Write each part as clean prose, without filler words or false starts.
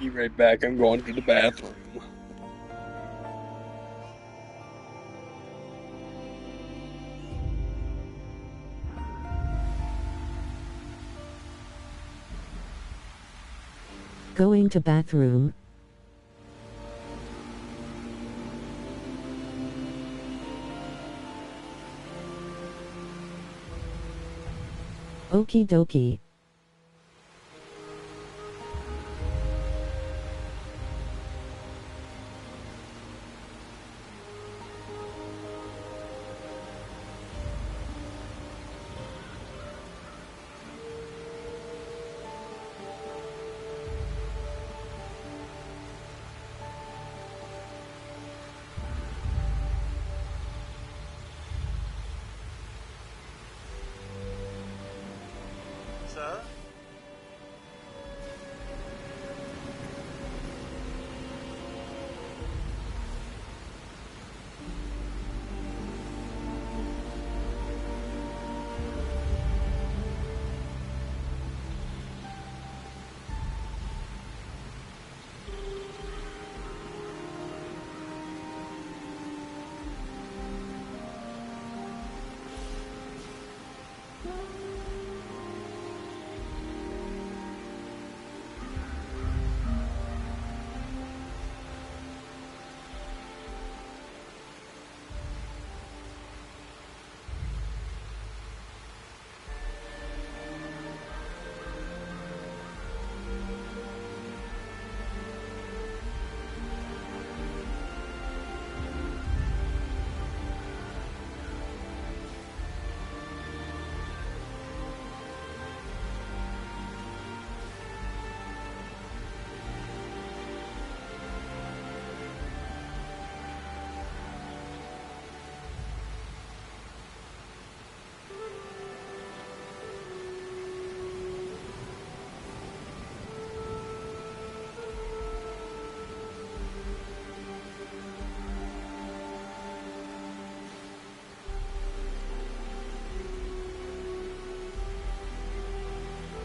Be right back. I'm going to the bathroom. Going to bathroom. Okie dokie. Sir?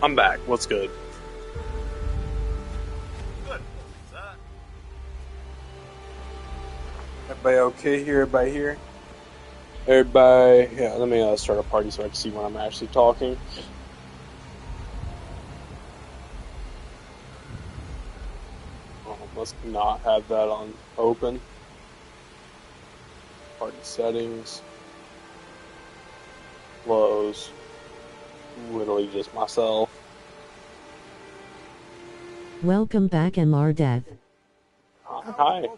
I'm back. What's good? Good, sir. Everybody okay here? Everybody here? Everybody, yeah, let me start a party so I can see when I'm actually talking. Let's not have that on open. Party settings. Close. Literally just myself. Welcome back, Mr. Dev. Hi.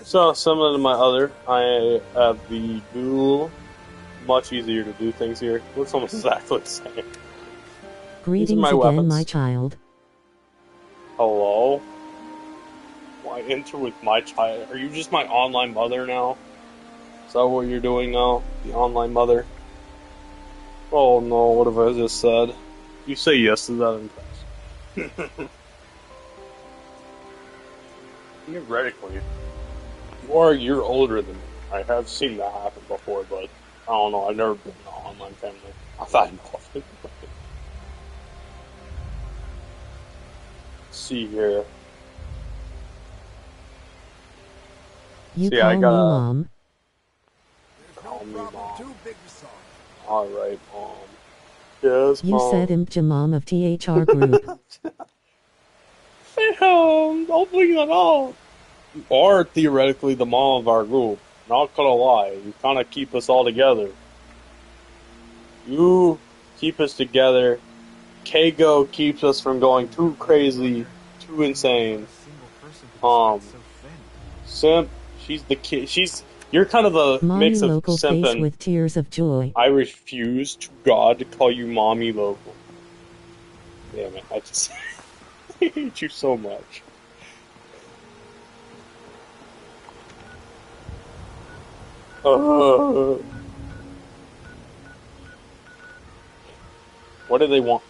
So, similar to my other, I have the dual. Much easier to do things here. Looks almost exactly the same. Greetings my again, weapons. my child. Hello? Why enter with my child? Are you just my online mother now? Is that what you're doing now? The online mother? Oh no, what have I just said? You say yes to that in text. Theoretically, you are a year older than me. I have seen that happen before, but I don't know, I've never been in an online family. I thought I know of it. Let's see here. You See, call I me gotta Mom. call me Mom. Alright, Mom. Yes, You Mom. said imp Mom of THR group. Don't bring that up. You are theoretically the mom of our group. Not gonna lie, you kind of keep us all together. You keep us together. Kago keeps us from going too crazy, too insane. Simp, she's the kid. You're kind of a Mommy mix of local simp face and with tears of joy. I refuse to God to call you mommy local. Damn it, I just I hate you so much. What do they want?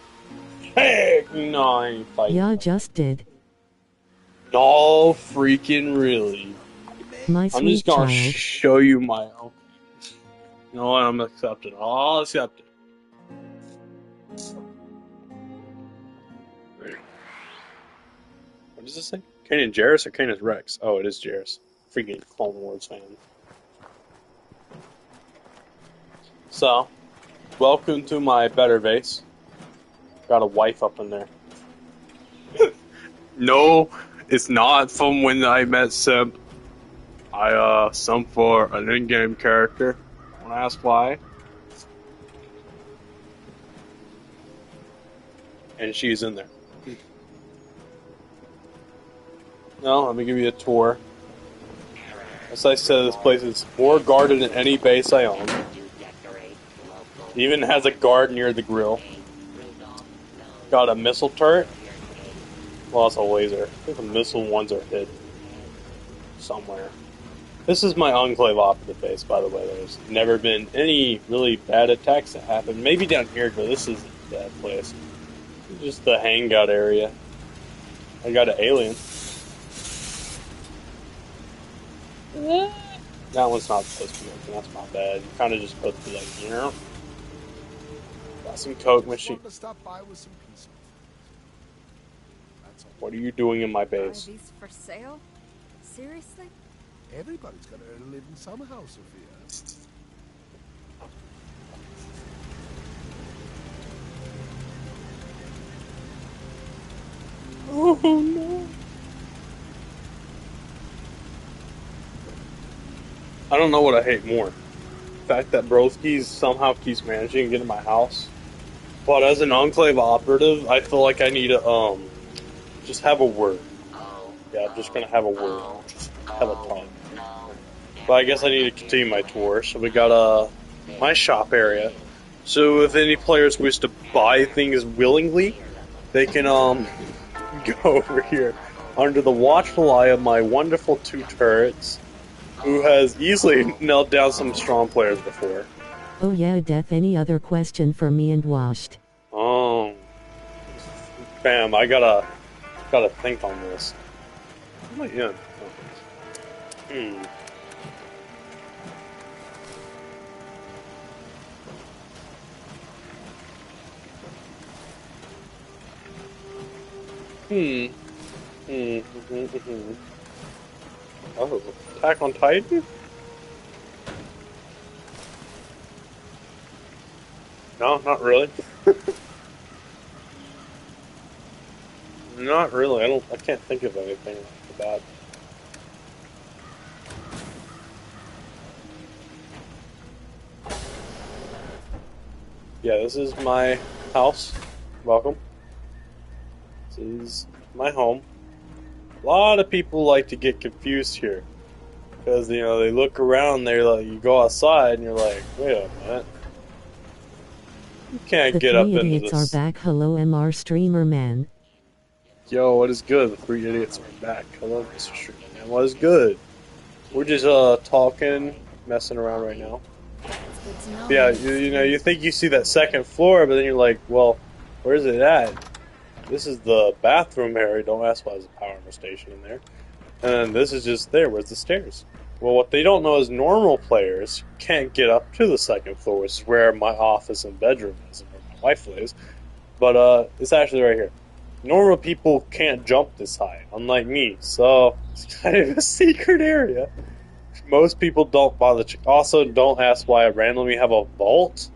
Heck no, I ain't fighting. Yeah, just did. No, freaking really. My I'm sweet just gonna child. show you my own. You know what? I'm accepting. I'll accept it. does this say? Kanan Jarrus or Kanan Rex? Oh, it is Jarrus. Freaking Clone Wars fan. So, welcome to my better base. Got a wife up in there. No, it's not from when I met Simp. I simped for an in-game character. Don't ask why. And she's in there. No, let me give you a tour. As I said, this place is more guarded than any base I own. It even has a guard near the grill. Got a missile turret. Well, it's a laser. I think the missile ones are hid somewhere. This is my Enclave operative base, by the way. There's never been any really bad attacks that happened. Maybe down here, but this isn't a bad place. It's just the hangout area. I got an alien. That one's not supposed to be open. That's my bad. Kind of just supposed to be like, you know. Got some Coke machine. What are you doing in my base? Are these for sale? Seriously? Everybody's got to earn a living somehow, Sophia. Oh no. I don't know what I hate more. The fact that Broski's somehow keeps managing to get in my house. But as an Enclave operative, I feel like I need to just have a word. Yeah, I'm just gonna have a word. Just have a talk. But I guess I need to continue my tour. So we got my shop area. So if any players wish to buy things willingly, they can go over here under the watchful eye of my wonderful 2 turrets, who has easily nailed down some strong players before. Oh yeah, Def, any other question for me and Washed? Bam, I gotta think on this. Am I in? Oh, Attack on Titan? No, not really. Not really. I can't think of anything about. Yeah, this is my house. Welcome. This is my home. A lot of people like to get confused here. Because, you know, they look around, they're like, you go outside, and you're like, wait a minute. You can't get up into this. The 3 idiots are back. Hello, MR streamer man. Yo, what is good? The 3 idiots are back. Hello, Mr. Streamer man. What is good? We're just talking, messing around right now. Yeah, you know, you think you see that second floor, but then you're like, well, where's it at? This is the bathroom area. Don't ask why there's a power station in there. And this is just there. Where's the stairs? Well, what they don't know is normal players can't get up to the second floor, which is where my office and bedroom is, and where my wife lives. But it's actually right here. Normal people can't jump this high, unlike me. So it's kind of a secret area. Most people don't bother. Also, don't ask why I randomly have a vault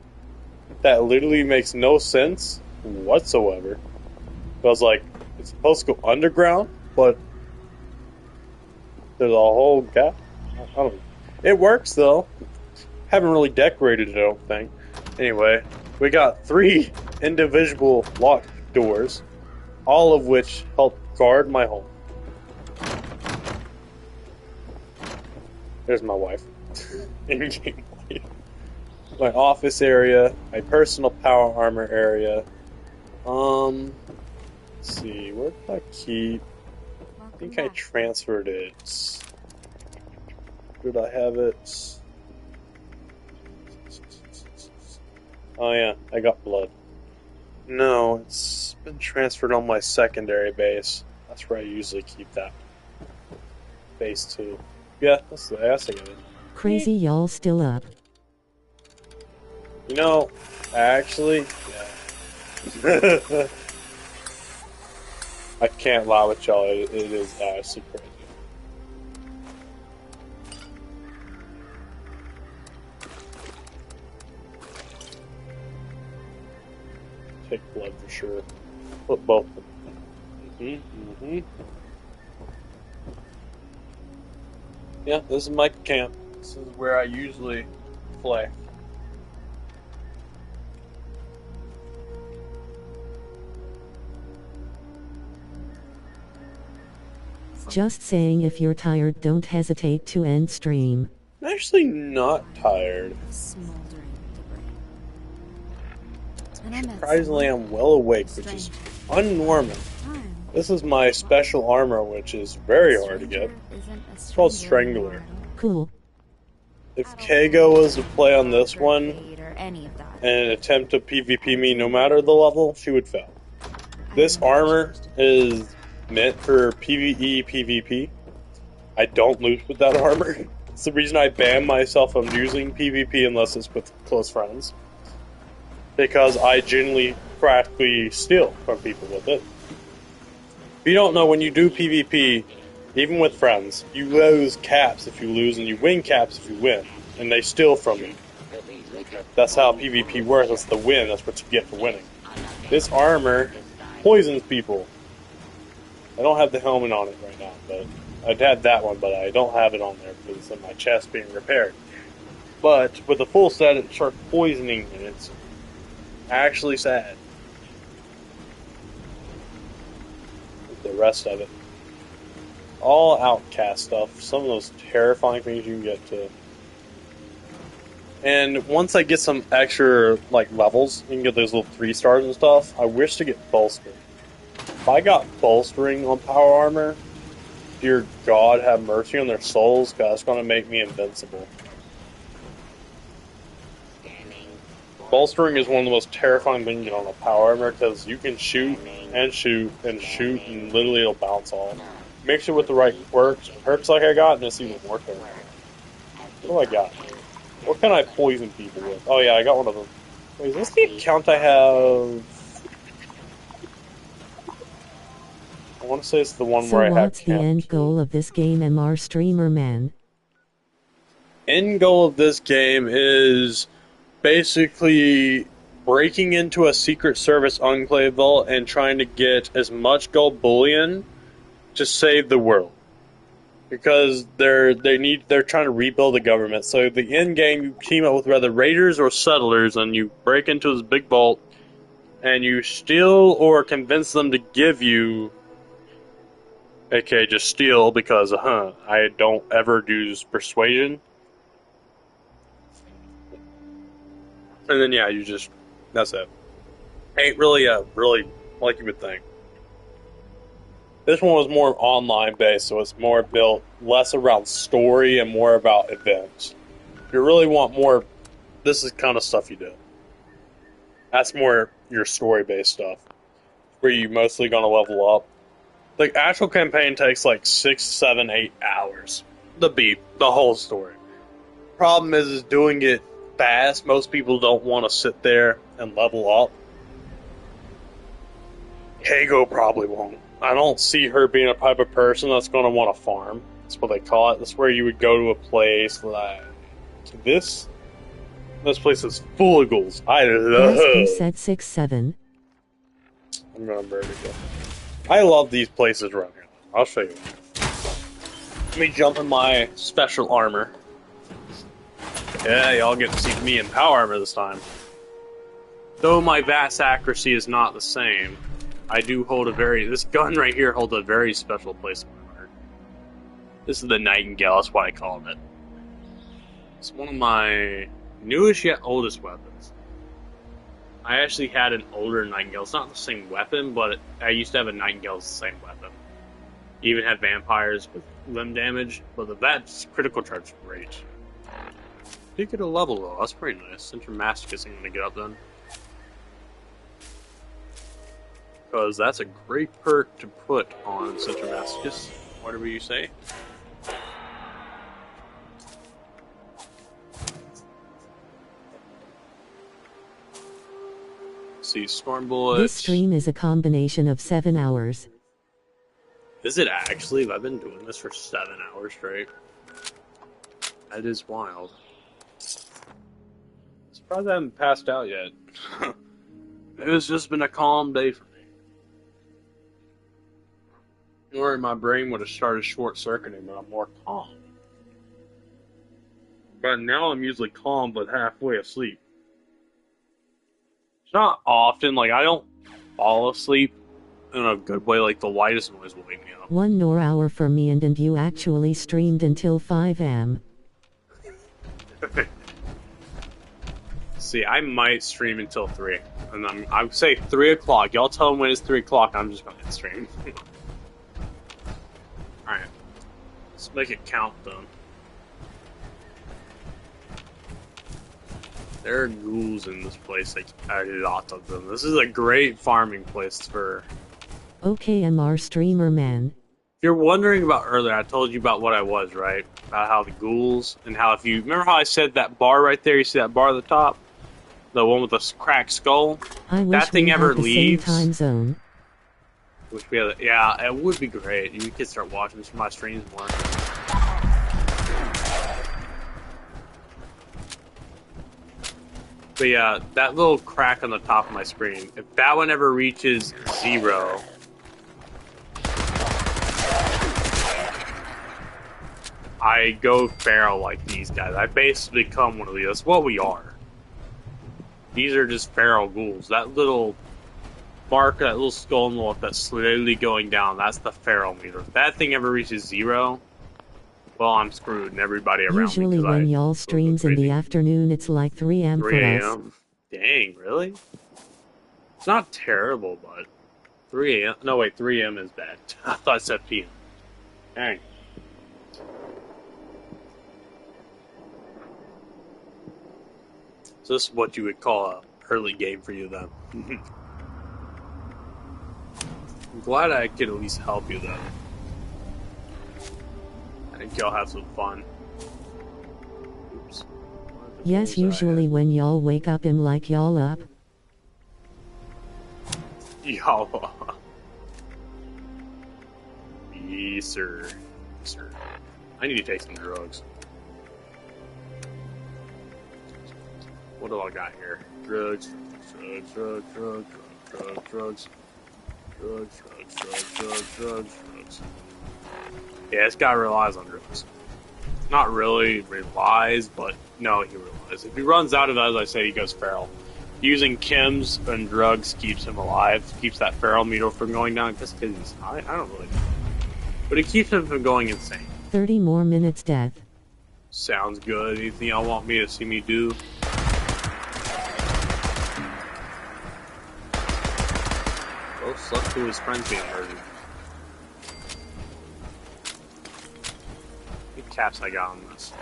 that literally makes no sense whatsoever. I was like, it's supposed to go underground, but there's a whole gap. I don't know. It works though. Haven't really decorated it, I don't think. Anyway, we got 3 individual locked doors, all of which help guard my home. There's my wife. In-game wife. My office area, my personal power armor area. Let's see, where did I keep? I think I transferred it. Did I have it? Oh yeah, I got blood. No, it's been transferred on my secondary base. That's where I usually keep that base too. Yeah, that's the ass I got it. Crazy y'all still up. You know, actually, yeah. I can't lie with y'all, it is actually crazy. Take blood for sure. Put both of them. Yeah, this is my camp. This is where I usually play. Just saying, if you're tired, don't hesitate to end stream. I'm actually not tired. Smoldering debris. And I met Surprisingly, someone I'm well awake, which is unnormal. time. This is my special armor, which is very hard to get. It's called Strangler. Cool. If Kago was to play on this one Or any of that. and attempt to PvP me no matter the level, she would fail. This armor is meant for PvE, PvP. I don't lose with that armor. It's the reason I ban myself from using PvP unless it's with close friends. Because I genuinely practically steal from people with it. If you don't know, when you do PvP, even with friends, you lose caps if you lose and you win caps if you win. And they steal from you. That's how PvP works. That's the win. That's what you get for winning. This armor poisons people. I don't have the helmet on it right now, but I'd had that one, but I don't have it on there because it's in my chest being repaired. But with the full set, it starts poisoning, and it's actually sad. The rest of it, all outcast stuff. Some of those terrifying things you can get to. And once I get some extra levels, you can get those little 3 stars and stuff. I wish to get bolstering. If I got bolstering on power armor, dear God, have mercy on their souls, because that's going to make me invincible. Bolstering is one of the most terrifying things you get on a power armor, because you can shoot and shoot and shoot, and literally it'll bounce off. Mix it with the right perks like I got, and it's even more terrifying. What do I got? What can I poison people with? Oh yeah, I got one of them. Wait, is this the account I have? I want to say it's the one So where I have what's the end goal of this game, MR streamer man? End goal of this game is basically breaking into a Secret Service enclave vault and trying to get as much gold bullion to save the world. Because they're trying to rebuild the government. So the end game, you team up with either raiders or settlers, and you break into this big vault, and you steal or convince them to give you, aka just steal, because I don't ever use persuasion. And then yeah, that's it. Ain't really like you would think. This one was more online based, so it's more built less around story and more about events. If you really want more, this is kind of stuff you do. That's more your story based stuff, where you mostly gonna level up. The actual campaign takes 6, 7, 8 hours to beat the whole story. Problem is doing it fast. Most people don't want to sit there and level up. Kago probably won't. I don't see her being a type of person that's going to want to farm. That's what they call it. That's where you would go to a place like this. This place is full of ghouls. I love. Who said 6-7? I'm going to burn it. I love these places around here. I'll show you. Let me jump in my special armor. Yeah, y'all get to see me in power armor this time. Though my vast accuracy is not the same, I do hold this gun right here holds a very special place in my heart. This is the Nightingale, that's why I called it. It's one of my newest yet oldest weapons. I actually had an older Nightingale. It's not the same weapon, but I used to have a Nightingale as the same weapon. Even had vampires with limb damage, but that's critical charge is great. Did get a level though, that's pretty nice. Intermasticus ain't gonna get up then. Because that's a great perk to put on Intermasticus, whatever you say. See, Storm Bullet. This stream is a combination of 7 hours. Is it actually? I've been doing this for 7 hours straight. That is wild. Surprised I haven't passed out yet. It's just been a calm day for me. Or my brain would have started short-circuiting, but I'm more calm. But now I'm usually calm, but halfway asleep. It's not often, like, I don't fall asleep in a good way, like the lightest noise will wake me up. 1 more hour for me and you actually streamed until 5 am. See, I might stream until 3. And I would say 3 o'clock. Y'all tell them when it's 3 o'clock, I'm just going to stream. Alright. Let's make it count, though. There are ghouls in this place, like a lot of them. This is a great farming place for... Okay, MR streamer man. If you're wondering about earlier, I told you about what I was, right? About how the ghouls, and how if you... Remember how I said that bar right there? You see that bar at the top? The one with the cracked skull? I wish that thing we ever had the leaves. same time zone. Wish we had... Yeah, it would be great. You could start watching some of my streams more. But yeah, that little crack on the top of my screen, if that one ever reaches 0, I go feral like these guys. I basically become one of these. That's what we are. These are just feral ghouls. That little mark, that little skull and that's slowly going down, that's the feral meter. If that thing ever reaches 0, well, I'm screwed, and everybody around Usually me. when y'all streams in the afternoon, it's like 3 am 3 for us. a.m. Dang, really? It's not terrible, but 3 a.m. No, wait, 3 a.m. is bad. I thought it said p.m. Dang. So this is what you would call a early game for you, then. I'm glad I could at least help you, though. I think y'all have some fun. Oops. Yes, usually when y'all wake up, I'm like y'all up. Y'all. Yes, sir. Yes, sir. I need to take some drugs. What do I got here? Drugs. Drugs, drugs, drugs, drugs, drugs. Drugs, drugs, drugs, drugs, drugs, drugs. Yeah, this guy relies on drugs. Not really relies, but no, he relies. If he runs out of it, as I say, he goes feral. Using chems and drugs keeps him alive, keeps that feral meter from going down. Just because he's high, I don't really know. But it keeps him from going insane. 30 more minutes death. Sounds good. Anything y'all want me to see me do? Well, sucks to his friends being murdered. How many caps I got on this?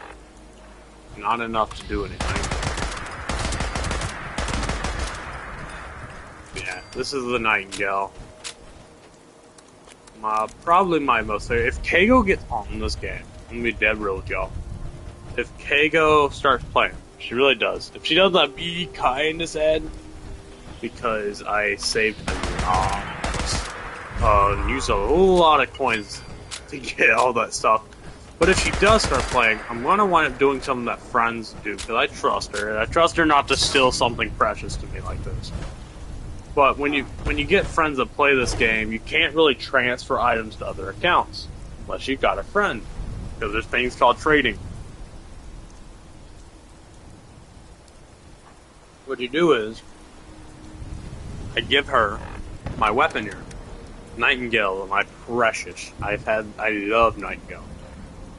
Not enough to do anything. Yeah, this is the Nightingale. Probably my most favorite. If Kago gets on this game, I'm gonna be dead real with y'all. If Kago starts playing, she really does. If she does that, be kinda sad. Because I saved and used a whole lot of coins to get all that stuff. But if she does start playing, I'm gonna wind up doing something that friends do, because I trust her, and I trust her not to steal something precious to me like this. But when you get friends that play this game, you can't really transfer items to other accounts unless you've got a friend, because there's things called trading. What you do is, I give her my weapon here, Nightingale, my precious. I love Nightingale.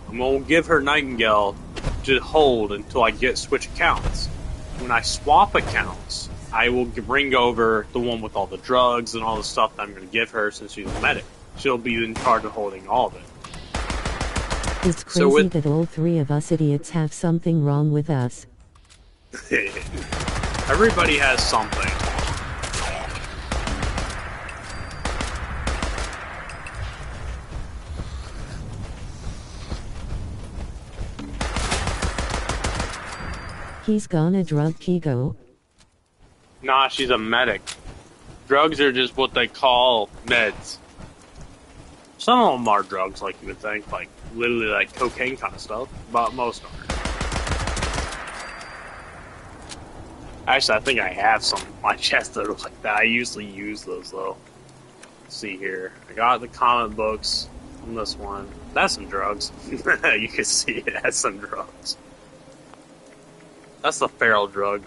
I'm gonna give her Nightingale to hold until I switch accounts. When I swap accounts, I will bring over the one with all the drugs and all the stuff that I'm going to give her since she's a medic. She'll be in charge of holding all of it. It's crazy that all 3 of us idiots have something wrong with us. Everybody has something. He's gonna drug Kigo. Nah, she's a medic. Drugs are just what they call meds. Some of them are drugs, like you would think, like literally like cocaine kind of stuff, but most aren't. Actually, I think I have some in my chest that are like that. I usually use those though. Let's see here. I got the comic books on this one. That's some drugs. You can see it has some drugs. That's the feral drug.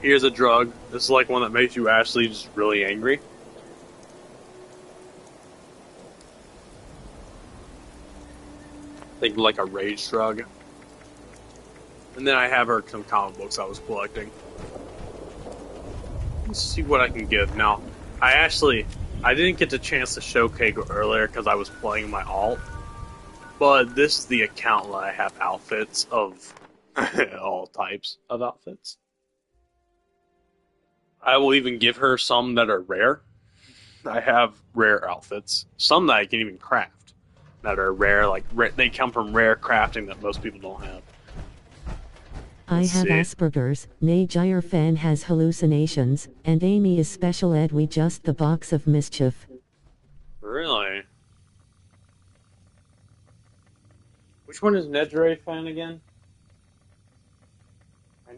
Here's a drug. This is like one that makes you actually just really angry. Think like a rage drug. And then I have her some comic books I was collecting. Let's see what I can give. Now, I didn't get the chance to show Keigo earlier because I was playing my alt. But this is the account where I have outfits of all types of outfits. I will even give her some that are rare. I have rare outfits. Some that I can even craft that are rare. Like they come from rare crafting that most people don't have. I have Asperger's, nay Gyre fan has hallucinations, and Amy is special ed we just the box of mischief. Really? Which one is Nedre fan again?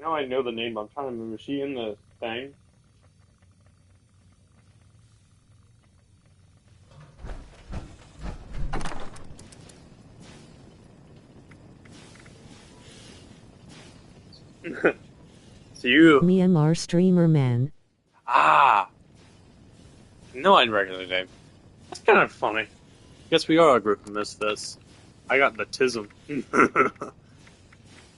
I know the name, but I'm trying to remember. Is she in the thing? So you... Myanmar streamer man. Ah! No, I didn't recognize the name. That's kind of funny. Guess we are a group of misfits. I got autism.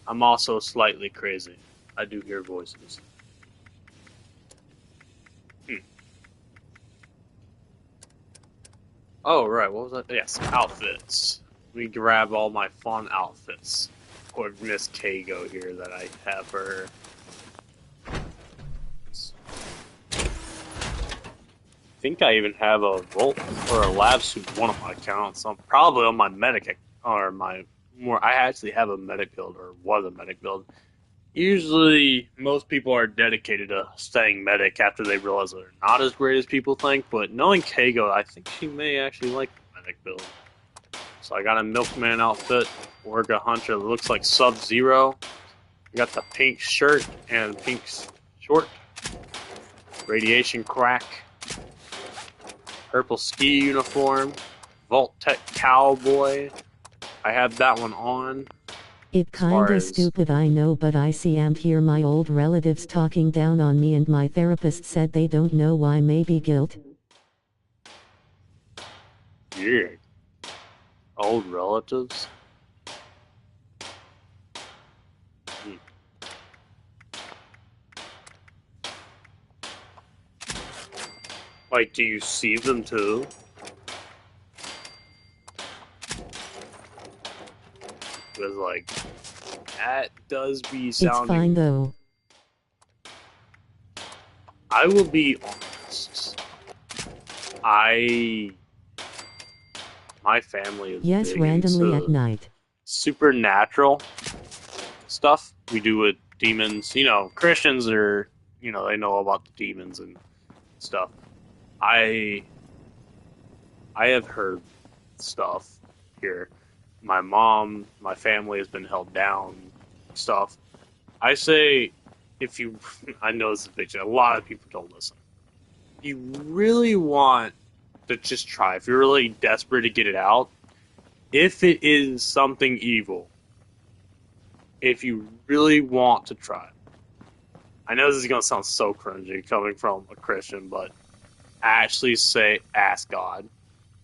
I'm also slightly crazy. I do hear voices. Oh, right, what was that? Yes, outfits. Let me grab all my fun outfits. Or Miss Keigo here that I have her. I think I even have a Volt or a lab suit in one of my accounts. I'm probably on my medic or my more. I actually have a medic build or was a medic build. Usually, most people are dedicated to staying medic after they realize they're not as great as people think. But knowing Keigo, I think she may actually like the medic build. So I got a Milkman outfit, Orga Hunter that looks like Sub-Zero. I got the pink shirt and pink short. Radiation Crack. Purple ski uniform. Vault Tech Cowboy. I have that one on. It kinda stupid I know, but I see and hear my old relatives talking down on me, and my therapist said they don't know why, maybe guilt. Yeah. Old relatives? Like, do you see them too? Because, like, that does be sounding... It's fine though. I will be honest. My family is yes, randomly at night. Supernatural stuff we do with demons. You know, Christians are, they know about the demons and stuff. I have heard stuff here. My mom, my family has been held down, stuff. I say, I know this is big, a lot of people don't listen. If you really want to just try, if you're really desperate to get it out, if it is something evil, if you really want to try, I know this is going to sound so cringy coming from a Christian, but actually ask God,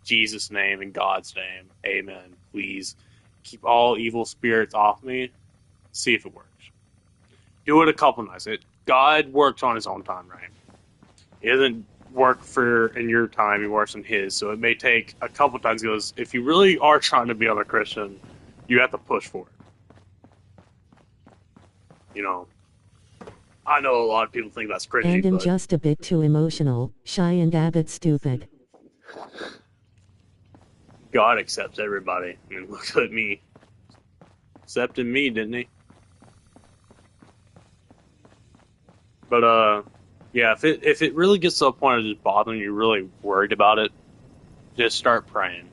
Jesus' name and God's name, amen, please keep all evil spirits off me, see if it works. Do it a couple nights. God works on his own time, right? He doesn't work in your time, he works in his, so it may take a couple times, because if you really are trying to be a Christian, you have to push for it. I know a lot of people think that's cringy, And I'm just a bit too emotional, shy and a bit stupid. God accepts everybody. I mean, look at me. Accepted me, didn't he? But, yeah, if it really gets to a point of just bothering you, really worried about it, just start praying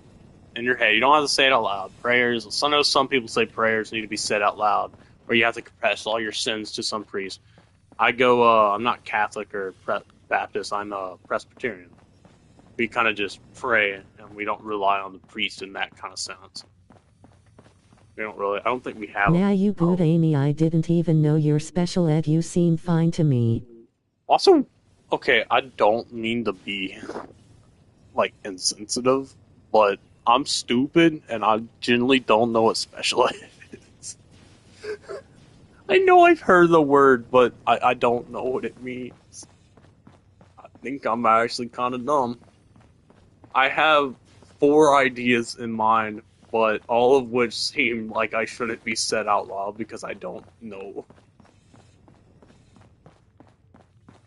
in your head. You don't have to say it out loud. Prayers. I know some people say prayers need to be said out loud, or you have to confess all your sins to some priest. I go. I'm not Catholic or Baptist. I'm Presbyterian. We kind of just pray, and we don't rely on the priest in that kind of sense. We don't really. I don't think we have. Now you good Amy, I didn't even know you're special ed. You seem fine to me. Also, okay, I don't mean to be like insensitive, but I'm stupid and I generally don't know what special ed is. I know I've heard the word, but I don't know what it means. I think I'm actually kind of dumb. I have 4 ideas in mind, but all of which seem like I shouldn't be said out loud because I don't know.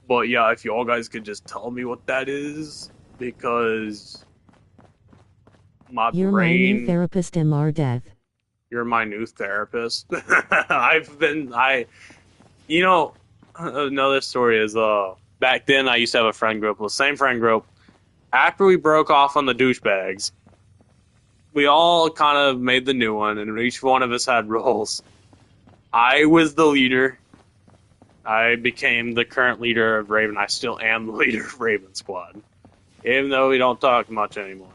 But yeah, if y'all guys could just tell me what that is, because You're my new therapist, Mr. Death. You're my new therapist. Another story is, back then I used to have a friend group, the same friend group. After we broke off on the douchebags, we all kind of made the new one, and each one of us had roles. I was the leader. I became the current leader of Raven. I still am the leader of Raven Squad, even though we don't talk much anymore.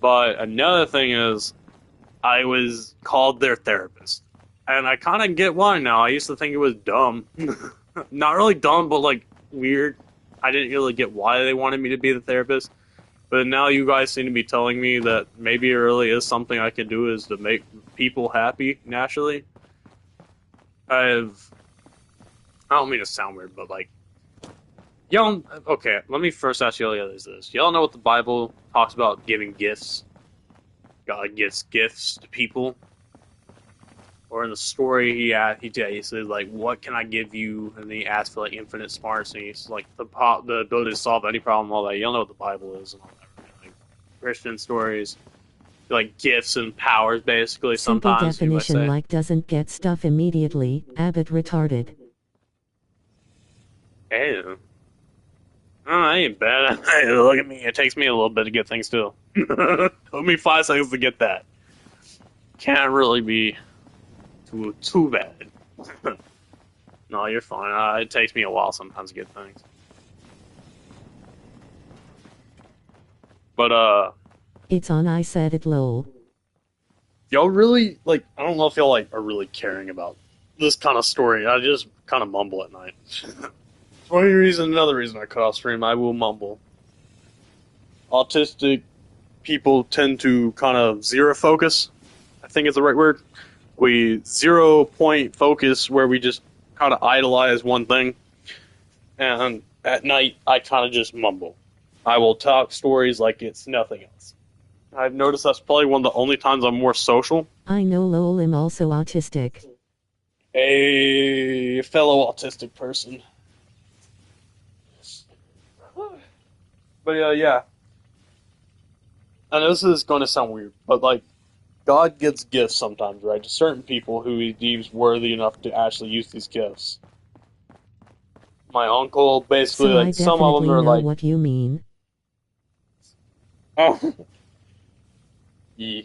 But another thing is, I was called their therapist. And I kind of get why now. I used to think it was dumb. Not really dumb, but like weird. I didn't really get why they wanted me to be the therapist. But now you guys seem to be telling me that maybe it really is something I can do, is to make people happy naturally. I don't mean to sound weird, but like, y'all, okay, let me first ask y'all this. Y'all know what the Bible talks about giving gifts? God gives gifts to people. Or in the story, he says, like, what can I give you? And then he asks for, like, infinite smarts, and he's like, the ability to solve any problem, all that. Y'all know what the Bible is and all that. Like, Christian stories, like, gifts and powers, basically, Simple sometimes. definition, like doesn't get stuff immediately, Abbott retarded. Hey, I ain't bad. Look at me. It takes me a little bit to get things too. Took me 5 seconds to get that. Can't really be too bad. No, you're fine. It takes me a while sometimes to get things. But it's on. I said it, lol. Y'all really like? I don't know if y'all like are really caring about this kind of story. I just kind of mumble at night. Another reason I cut off stream, I will mumble. Autistic people tend to kind of zero focus. I think is the right word. We 0 point focus where we just kind of idolize one thing. And at night, I kind of just mumble. I will talk stories like it's nothing else. I've noticed that's probably one of the only times I'm more social. I know, lol, I'm also autistic. A fellow autistic person. But yeah. I know this is going to sound weird, but like, God gives gifts sometimes, right, to certain people who he deems worthy enough to actually use these gifts. My uncle, basically, so like, I some of them are know like... what you mean. Oh. Yeah.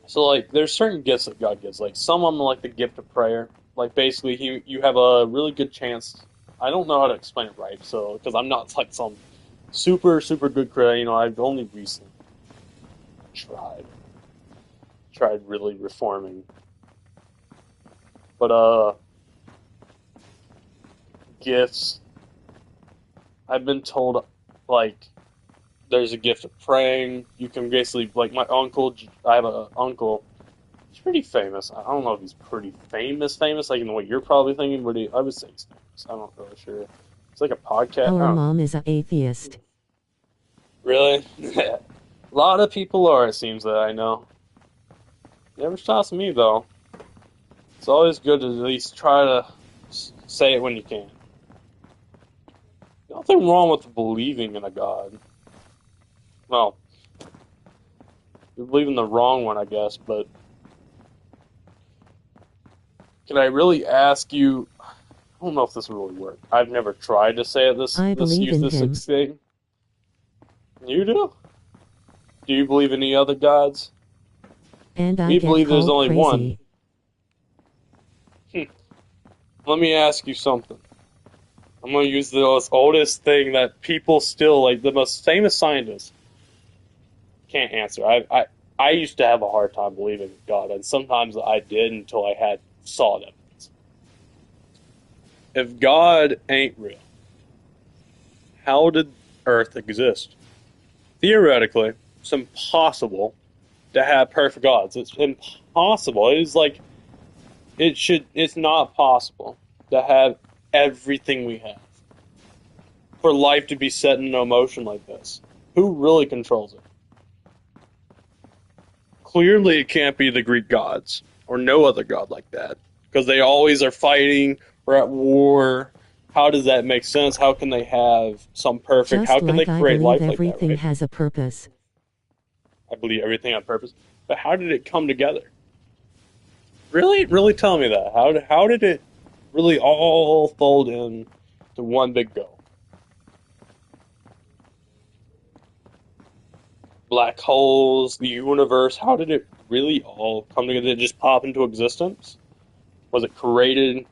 So, like, there's certain gifts that God gives. Like, some of them are like the gift of prayer. Like, basically, you have a really good chance... I don't know how to explain it right, so, because I'm not, like, some super, super good prayer. I've only recently tried really reforming. But, gifts. I've been told, like, there's a gift of praying. You can basically, like, my uncle, I have an uncle, he's pretty famous. I don't know if he's pretty famous, like in the way you're probably thinking, but I would say he's famous. I'm not really sure. It's like a podcast. Our mom is an atheist. Really? A lot of people are, it seems, that I know. Never stops me, though. It's always good to at least try to say it when you can. Nothing wrong with believing in a God. Well, you're believing the wrong one, I guess, but... Can I really ask you... I don't know if this will really work. I've never tried to say it I believe in him. thing. You do? Do you believe in any other gods? And I We get believe there's called only one. crazy. Let me ask you something. I'm gonna use the most oldest thing that people still like. The most famous scientists can't answer. I used to have a hard time believing in God, and sometimes I did until I had solid evidence. If God ain't real, how did Earth exist? Theoretically, it's impossible to have perfect gods. It's impossible. It's like it's not possible to have everything we have. For life to be set into motion like this. Who really controls it? Clearly it can't be the Greek gods, or no other god like that. Because they always are fighting or at war. How does that make sense? How can they have some perfect, how Just can they like I create believe life like that, everything right? has a purpose. I believe everything on purpose. But how did it come together? Really? Really tell me that. How did it really all fold in to one big goal? Black holes, the universe, how did it really all come together? Did it just pop into existence? Was it created?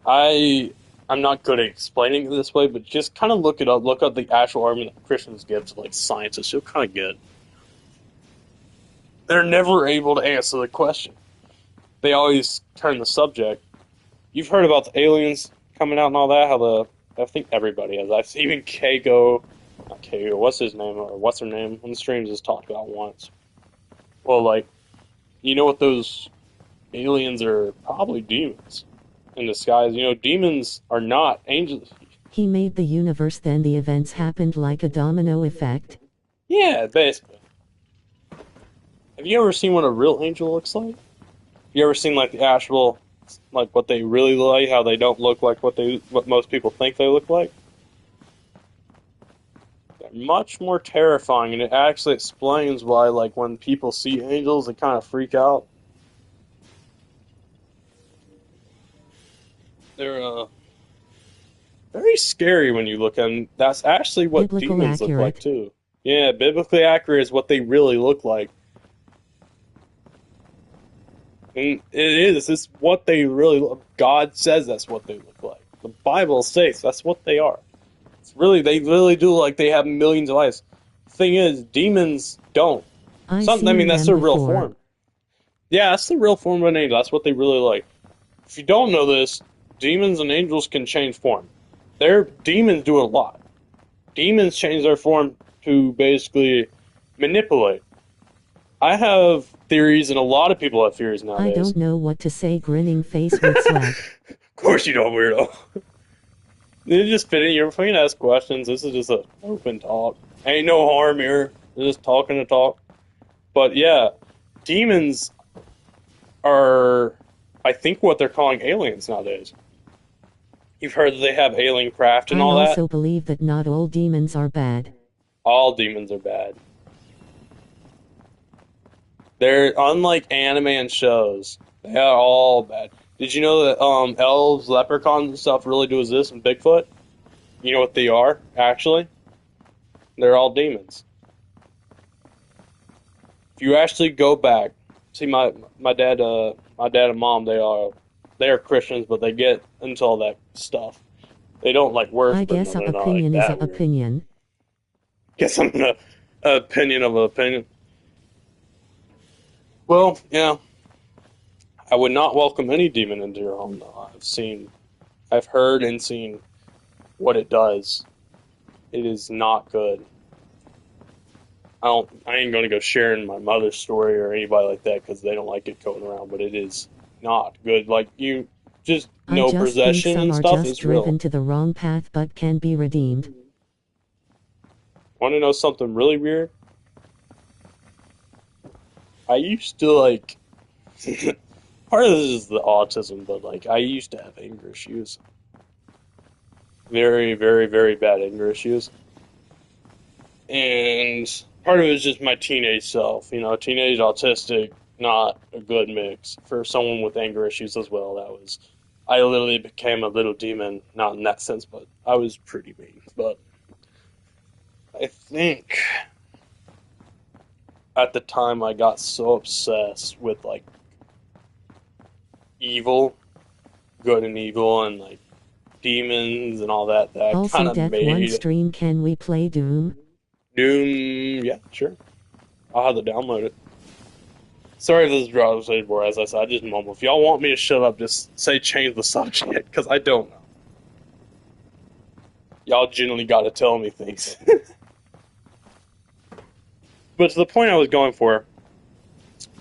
I I'm not good at explaining it this way, but just kind of look it up. Look up the actual argument that Christians give to like scientists. You'll kind of get. They're never able to answer the question. They always turn the subject. You've heard about the aliens coming out and all that. How I think everybody has. I've even Keiko, not Keiko. What's his name or what's her name on the streams has talked about once. Well, like you know what those aliens are probably demons in disguise. You know, demons are not angels. He made the universe, then the events happened like a domino effect. Yeah, basically. Have you ever seen what a real angel looks like? You ever seen like the actual, like what they really look like? How they don't look like what most people think they look like? They're much more terrifying, and it actually explains why, like when people see angels, they kind of freak out. They're very scary when you look at them. That's actually what Biblical demons look like accurate. too. Yeah, biblically accurate is what they really look like. And it is. It's what they really look. God says that's what they look like. The Bible says that's what they are. It's really, they really do like they have millions of eyes. The thing is, demons don't. I Something. I mean, seen that's them their real before. form. Yeah, that's the real form of an angel. That's what they really like. If you don't know this, demons and angels can change form. Demons do a lot. Demons change their form to basically manipulate. I have theories, and a lot of people have theories I nowadays. don't know what to say, grinning face with swag. Of course you don't, weirdo. You just fit in. You're free to ask questions. This is just an open talk. Ain't no harm here. We're just talking to talk. But yeah, demons are, I think, what they're calling aliens nowadays. You've heard that they have alien craft and I all that. also believe that not all demons are bad. All demons are bad. They're unlike anime and shows. They are all bad. Did you know that elves, leprechauns, and stuff really do exist in Bigfoot? You know what they are, actually? They're all demons. If you actually go back, see my dad and mom, they are Christians, but they get into all that stuff. They don't like I worship it. No, guess a they're not like opinion is a that weird. opinion. Guess I'm an opinion of an opinion. Well, yeah, I would not welcome any demon into your home. Though I've heard and seen what it does. It is not good. I ain't gonna go sharing my mother's story or anybody like that because they don't like it going around. But it is not good. Like you just I know just think possession some and are stuff just is real. driven to the wrong path but can be redeemed. Want to know something really weird? I used to like. Part of this is the autism, but like I used to have anger issues. Very, very, very bad anger issues. And part of it is just my teenage self. You know, teenage autistic, not a good mix for someone with anger issues as well. I literally became a little demon, not in that sense, but I was pretty mean. But I think at the time I got so obsessed with like evil, good and evil, and like demons and all that I kind Also, of Death One made stream, can we play Doom? Doom. Yeah, sure. I'll have to download it. Sorry if this is driving more. As I said, I just mumble. If y'all want me to shut up, just say change the subject, because I don't know. Y'all generally got to tell me things. But to the point I was going for,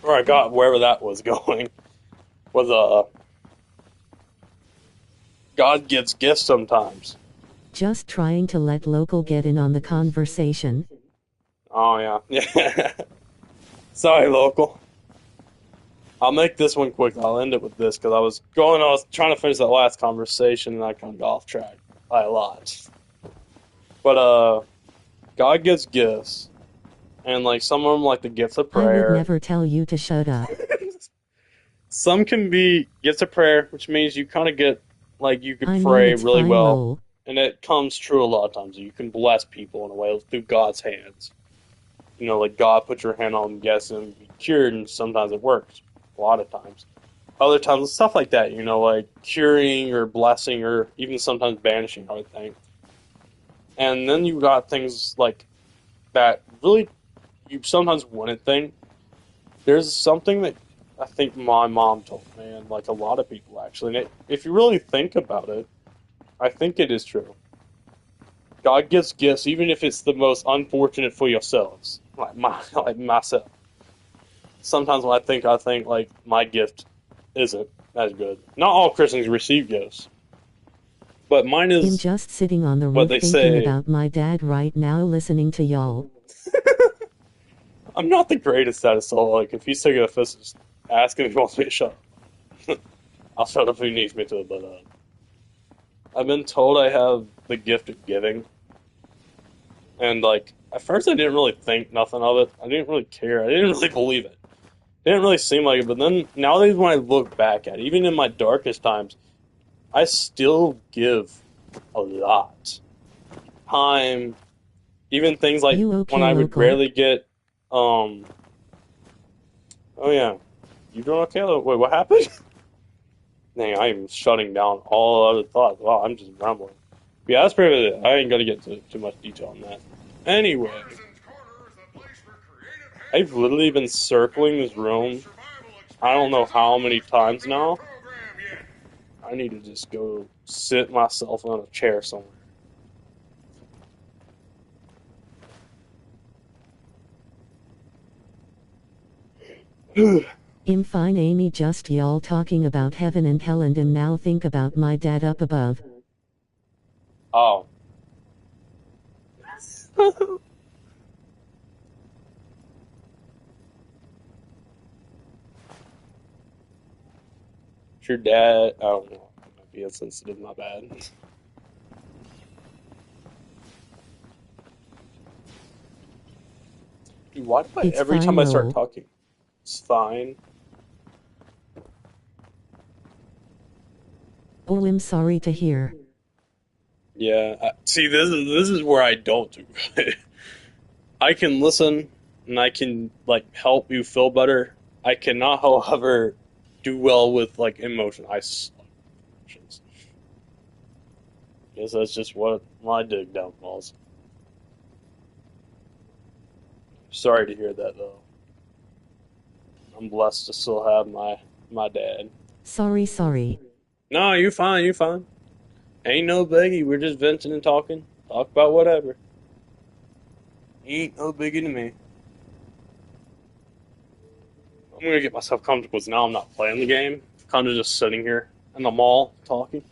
or I got wherever that was going, was God gives gifts sometimes. Just trying to let local get in on the conversation. Oh yeah, yeah. Sorry, local. I'll make this one quick. I'll end it with this because I was trying to finish that last conversation and I kind of got off track by a lot. But God gives gifts, and like some of them like the gifts of I would prayer. never tell you to shut up. Some can be gifts of prayer, which means you kind of get like you could I mean, pray it's really fine, well, lol. and it comes true a lot of times. You can bless people in a way through God's hands. You know, like God put your hand on them, yes, and be cured, and sometimes it works. A lot of times. Other times, stuff like that, you know, like curing or blessing or even sometimes banishing, I would think. And then you got things like that really you sometimes wouldn't think. There's something that I think my mom told me, and like a lot of people actually, and if you really think about it, I think it is true. God gives gifts, even if it's the most unfortunate for yourselves, like myself. Sometimes when I think like my gift isn't as good. Not all Christians receive gifts, but mine I'm is just sitting on the what roof they thinking say. about my dad right now, listening to y'all. I'm not the greatest at it, so like if he's taking a fist, just ask him if he wants me to shut up. I'll shut up if he needs me to, but I've been told I have the gift of giving, and like at first I didn't really think nothing of it. I didn't really care. I didn't really believe it. It didn't really seem like it. But then nowadays when I look back at it, even in my darkest times, I still give a lot. Time, even things like You when okay, I would local? rarely get oh yeah, you doing okay? Wait, what happened? Dang, I am shutting down all other thoughts. Wow, I'm just rambling. Yeah, that's pretty much it. I ain't gonna get into too much detail on that. Anyway, I've literally been circling this room. I don't know how many times now. I need to just go sit myself on a chair somewhere. I'm fine, Amy, just y'all talking about heaven and hell, and now think about my dad up above. Oh. Your dad, I don't know. I might be insensitive, my bad. Dude, why do I, It's every fine, time I start lol. talking, it's fine. Oh, I'm sorry to hear. Yeah, see, this is where I don't do good. I can listen and I can like help you feel better. I cannot, however, do well with like emotion. I suck with emotions. Guess that's just what my dig downfalls. Sorry to hear that though. I'm blessed to still have my dad. Sorry. No, you fine, you fine. Ain't no biggie. We're just venting and talking. Talk about whatever. Ain't no biggie to me. I'm gonna get myself comfortable because now I'm not playing the game. I'm kind of just sitting here in the mall talking.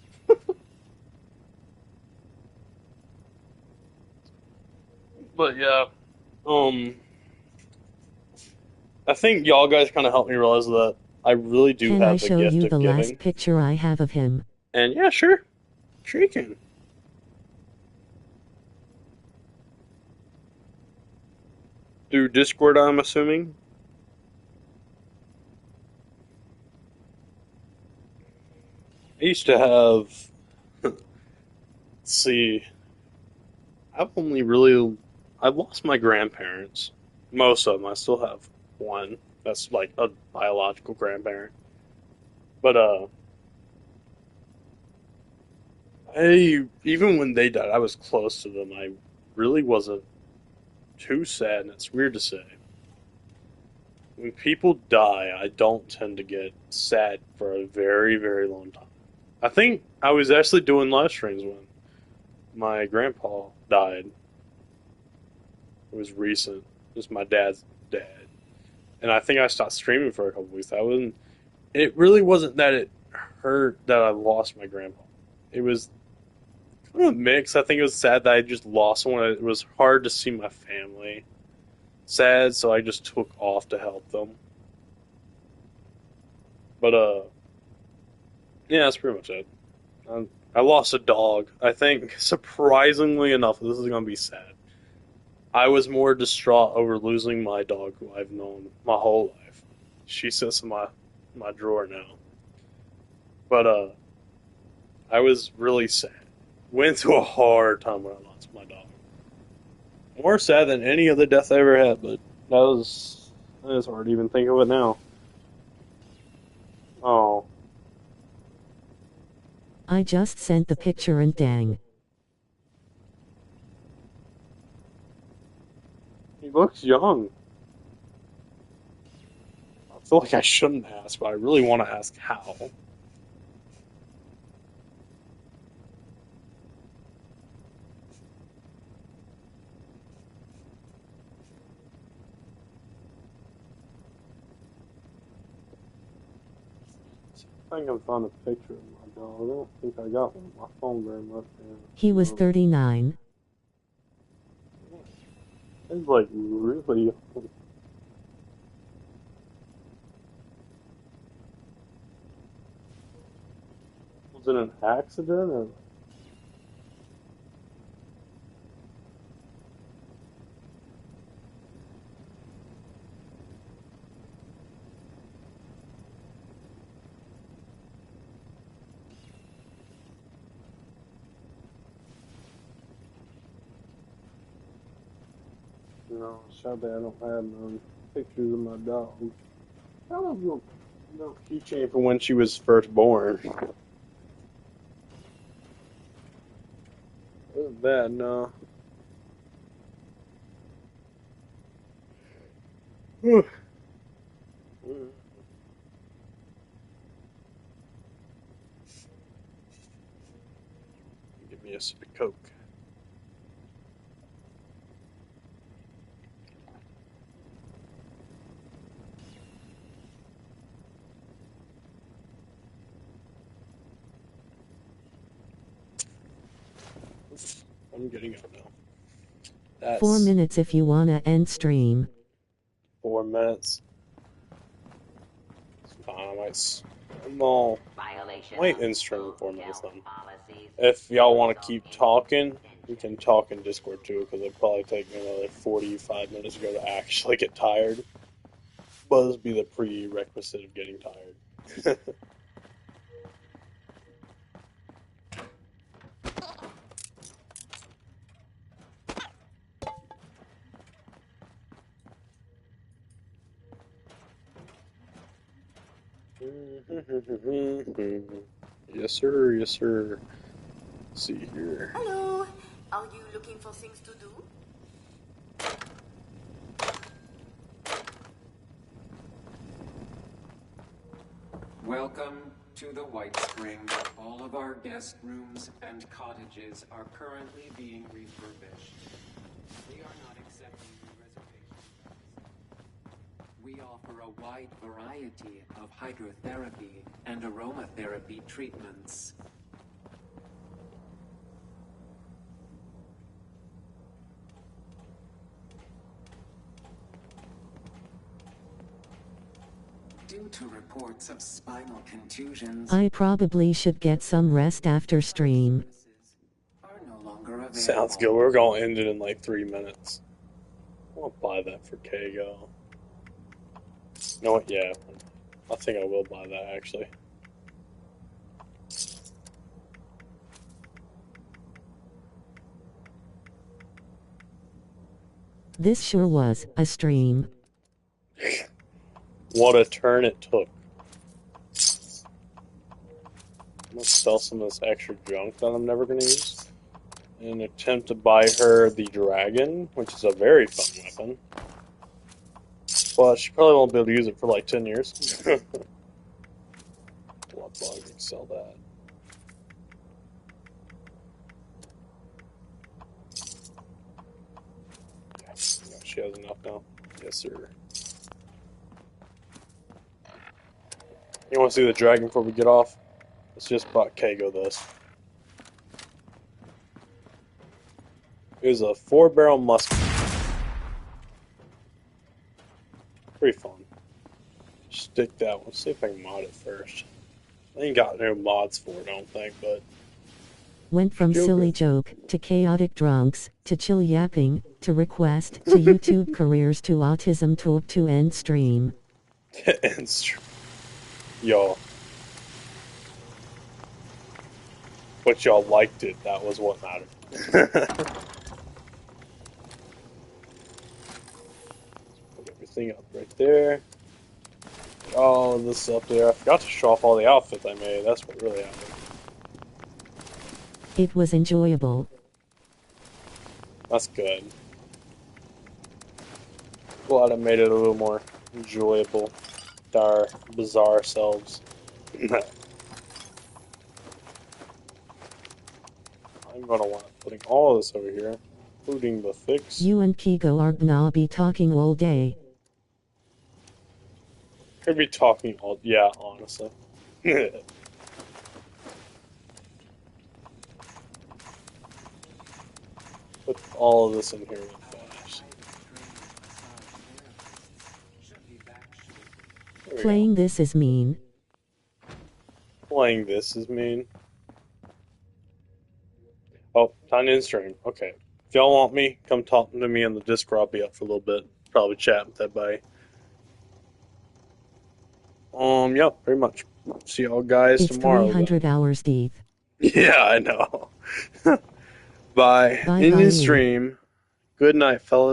But yeah, um, I think y'all guys kind of helped me realize that I really do Can I have the show gift you of the last giving. picture I have of him? And yeah, sure, sure you can. Through Discord, I'm assuming. I used to have. Let's see. I've only really I lost my grandparents. Most of them. I still have one that's like a biological grandparent. But I even when they died, I was close to them. I really wasn't too sad, and it's weird to say. When people die, I don't tend to get sad for a very, very long time. I think I was actually doing live streams when my grandpa died. It was recent. It was my dad's dad. And I think I stopped streaming for a couple weeks. I wasn't. It really wasn't that it hurt that I lost my grandpa. It was kind of mixed. I think it was sad that I just lost someone. It was hard to see my family sad, so I just took off to help them. But yeah, that's pretty much it. I lost a dog. I think surprisingly enough, this is gonna be sad. I was more distraught over losing my dog, who I've known my whole life. She sits in my drawer now. But I was really sad. Went through a hard time when I lost my dog. More sad than any other death I ever had, but that was hard to even think of it now. Oh, I just sent the picture and dang. he looks young. I feel like I shouldn't ask, but I really want to ask how. I think I can find a picture of my dog. I don't think I got one on my phone very much. He was 39. It's like really young. Was it an accident or? No, sadly I don't have no pictures of my dog. I don't know, no keychain from when she was first born. Other than that, no. Give me a sip of Coke. I'm getting up now. 4 That's minutes if you wanna end stream. 4 minutes. It's fine. I'm all. Might end stream in 4 minutes then. If y'all want to keep talking, you can talk in Discord too, because it'll probably take me another 45 minutes ago to actually get tired. But this be the prerequisite of getting tired. Yes, sir. Yes, sir. Let's see here. Hello. Are you looking for things to do? Welcome to the White Spring. All of our guest rooms and cottages are currently being refurbished. We are not accepting new reservations. We offer a wide variety of hydrotherapy and aromatherapy treatments. Due to reports of spinal contusions, I probably should get some rest after stream. are no longer available. Sounds good. We're going to end it in like 3 minutes. I'll buy that for Kago. You know what? Yeah. I think I will buy that actually. This sure was a stream. What a turn it took. I'm gonna sell some of this extra junk that I'm never gonna use. And attempt to buy her the dragon, which is a very fun weapon. But she probably won't be able to use it for like 10 years. Blood bug, sell that. Yeah, she has enough now. Yes, sir. You want to see the dragon before we get off? Let's just bought Kago this. It was a 4-barrel musket. Pretty fun. Stick that one. See if I can mod it first. I ain't got no mods for it, I don't think, but... Went from Still silly good. joke, to chaotic drunks, to chill yapping, to request, to YouTube careers, to autism talk, to end stream. Y'all. But y'all liked it, that was what mattered. Put everything up right there. Oh, this is up there. I forgot to show off all the outfits I made. That's what really happened. It was enjoyable. That's good. Glad I made it a little more enjoyable to our bizarre selves. I'm gonna want putting all of this over here, including the fix. You and Kigo are gonna be talking all day. Could be talking all. Yeah, honestly. Put all of this in here real fast. There we Playing this is mean. go. Playing this is mean. Oh, time to end stream. Okay. If y'all want me, come talk to me on the Discord. I'll be up for a little bit. Probably chat with everybody. Yeah, pretty much. See y'all guys It's tomorrow. 300 hours deep. Yeah, I know. Bye. Bye End bye. stream. Good night, fellas.